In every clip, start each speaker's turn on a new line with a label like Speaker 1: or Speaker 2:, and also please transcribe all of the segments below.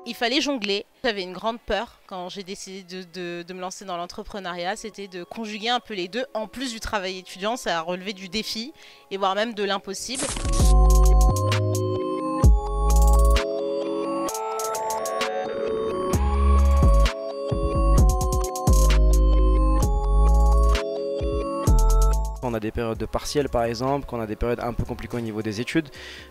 Speaker 1: Il fallait jongler. J'avais une grande peur quand j'ai décidé de me lancer dans l'entrepreneuriat, c'était de conjuguer un peu les deux. En plus du travail étudiant, ça a relevé du défi et voire même de l'impossible.
Speaker 2: On a des périodes de partiels par exemple, qu'on a des périodes un peu compliquées au niveau des études,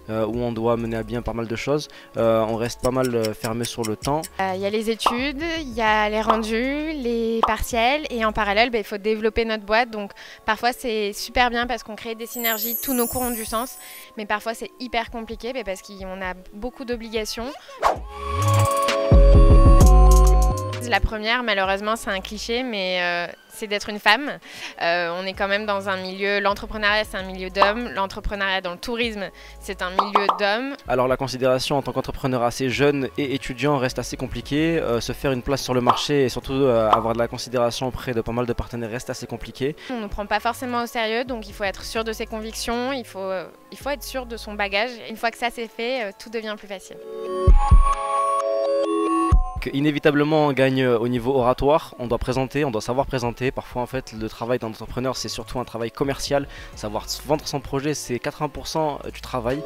Speaker 2: où on doit mener à bien pas mal de choses. On reste pas mal fermé sur le temps.
Speaker 3: Il y a les études, il y a les rendus, les partiels et en parallèle il faut développer notre boîte. Donc parfois c'est super bien parce qu'on crée des synergies, tous nos cours ont du sens, mais parfois c'est hyper compliqué parce qu'on a beaucoup d'obligations. La première, malheureusement, c'est un cliché, mais c'est d'être une femme. On est quand même dans un milieu, l'entrepreneuriat c'est un milieu d'hommes, l'entrepreneuriat dans le tourisme c'est un milieu d'hommes.
Speaker 2: Alors la considération en tant qu'entrepreneur assez jeune et étudiant reste assez compliquée. Se faire une place sur le marché et surtout avoir de la considération auprès de pas mal de partenaires reste assez compliqué.
Speaker 3: On ne nous prend pas forcément au sérieux, donc il faut être sûr de ses convictions, il faut être sûr de son bagage. Une fois que ça c'est fait, tout devient plus facile.
Speaker 2: Inévitablement on gagne au niveau oratoire, on doit présenter, on doit savoir présenter. Parfois en fait le travail d'un entrepreneur c'est surtout un travail commercial, savoir vendre son projet c'est 80% du travail.